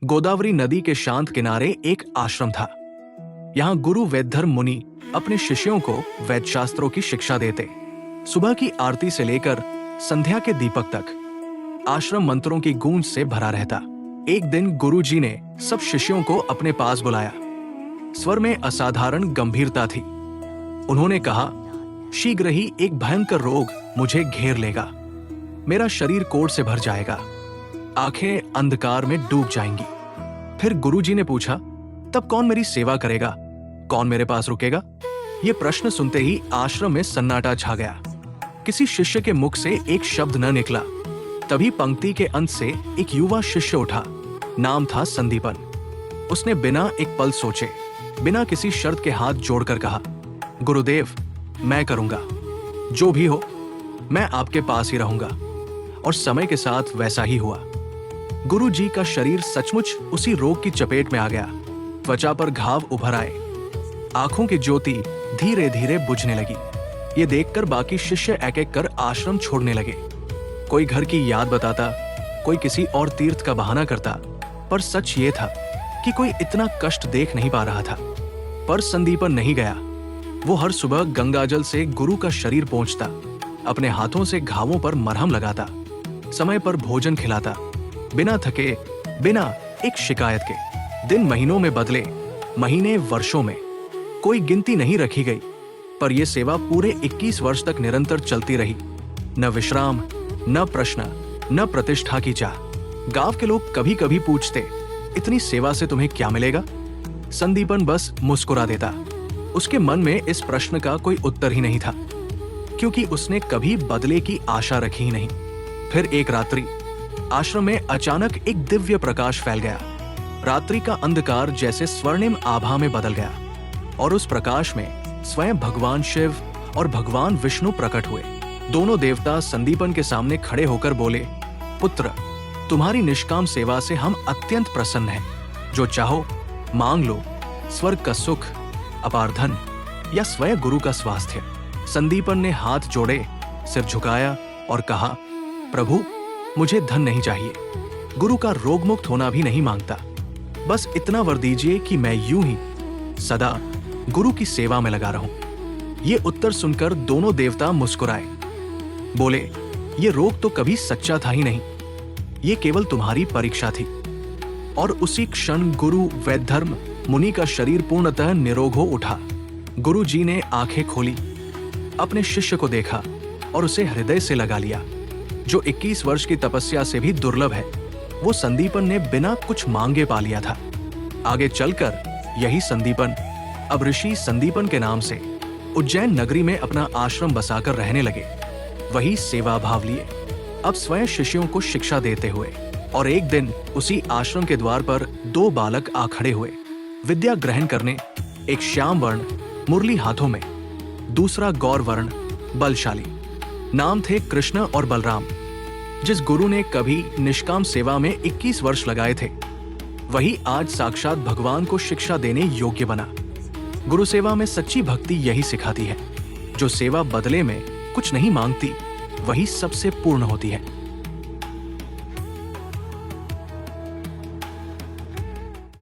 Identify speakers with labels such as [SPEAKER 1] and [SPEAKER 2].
[SPEAKER 1] गोदावरी नदी के शांत किनारे एक आश्रम था। यहाँ गुरु वैद्यधर्म मुनि अपने शिष्यों को वैद्य शास्त्रों की शिक्षा देते। सुबह की आरती से लेकर संध्या के दीपक तक आश्रम मंत्रों की गूंज से भरा रहता। एक दिन गुरु जी ने सब शिष्यों को अपने पास बुलाया। स्वर में असाधारण गंभीरता थी। उन्होंने कहा, शीघ्र ही एक भयंकर रोग मुझे घेर लेगा। मेरा शरीर कोढ़ से भर जाएगा, आंखें अंधकार में डूब जाएंगी। फिर गुरु जी ने पूछा, तब कौन मेरी सेवा करेगा, कौन मेरे पास रुकेगा? ये प्रश्न सुनते ही आश्रम में सन्नाटा छा गया। किसी शिष्य के मुख से एक शब्द न निकला। तभी पंक्ति के अंत से एक युवा शिष्य उठा। नाम था संदीपन। उसने बिना एक पल सोचे, बिना किसी शर्त के हाथ जोड़कर कहा, गुरुदेव, मैं करूंगा, जो भी हो मैं आपके पास ही रहूंगा। और समय के साथ वैसा ही हुआ। गुरु जी का शरीर सचमुच उसी रोग की चपेट में आ गया। त्वचा पर घाव उभर आए, आंखों की ज्योति धीरे धीरे बुझने लगी। ये देखकर बाकी शिष्य एक एक कर आश्रम छोड़ने लगे। कोई घर की याद बताता, कोई किसी और तीर्थ का बहाना करता, पर सच ये था कि कोई इतना कष्ट देख नहीं पा रहा था। पर संदीपन नहीं गया। वो हर सुबह गंगाजल से गुरु का शरीर पोंछता, अपने हाथों से घावों पर मरहम लगाता, समय पर भोजन खिलाता, बिना थके, बिना एक शिकायत के। दिन महीनों में बदले, महीने वर्षों में, कोई गिनती नहीं रखी गई, पर यह सेवा पूरे 21 वर्ष तक निरंतर चलती रही। न विश्राम, न प्रश्न, न प्रतिष्ठा की चाह। गांव के लोग कभी कभी पूछते, इतनी सेवा से तुम्हें क्या मिलेगा? संदीपन बस मुस्कुरा देता। उसके मन में इस प्रश्न का कोई उत्तर ही नहीं था, क्योंकि उसने कभी बदले की आशा रखी ही नहीं। फिर एक रात्रि आश्रम में अचानक एक दिव्य प्रकाश फैल गया। रात्रि का अंधकार जैसे स्वर्णिम आभा में बदल गया और उस प्रकाश में स्वयं भगवान शिव और भगवान विष्णु प्रकट हुए। दोनों देवता संदीपन के सामने खड़े होकर बोले, पुत्र, तुम्हारी निष्काम सेवा से हम अत्यंत प्रसन्न हैं। जो चाहो मांग लो, स्वर्ग का सुख, अपार धन या स्वयं गुरु का स्वास्थ्य। संदीपन ने हाथ जोड़े, सिर झुकाया और कहा, प्रभु, मुझे धन नहीं चाहिए, गुरु का रोग मुक्त होना भी नहीं मांगता। बस इतना वर दीजिए कि मैं यूं ही सदा गुरु की सेवा में लगा रहूं। ये उत्तर सुनकर दोनों देवता मुस्कुराए। बोले, ये रोग तो कभी सच्चा था ही नहीं, ये केवल तुम्हारी परीक्षा थी। और उसी क्षण गुरु वैद्यधर्म मुनि का शरीर पूर्णतः निरोग हो उठा। गुरु जी ने आंखें खोली, अपने शिष्य को देखा और उसे हृदय से लगा लिया। जो 21 वर्ष की तपस्या से भी दुर्लभ है, वो संदीपन ने बिना कुछ मांगे पा लिया था। आगे चलकर यही संदीपन अब ऋषि संदीपन के नाम से उज्जैन नगरी में अपना आश्रम बसाकर रहने लगे। वही सेवा भाव लिए, अब स्वयं शिष्यों को शिक्षा देते हुए। और एक दिन उसी आश्रम के द्वार पर 2 बालक आ खड़े हुए, विद्या ग्रहण करने। एक श्याम वर्ण मुरली हाथों में, दूसरा गौर वर्ण बलशाली। नाम थे कृष्ण और बलराम। जिस गुरु ने कभी निष्काम सेवा में 21 वर्ष लगाए थे, वही आज साक्षात भगवान को शिक्षा देने योग्य बना। गुरु सेवा में सच्ची भक्ति यही सिखाती है। जो सेवा बदले में कुछ नहीं मांगती, वही सबसे पूर्ण होती है।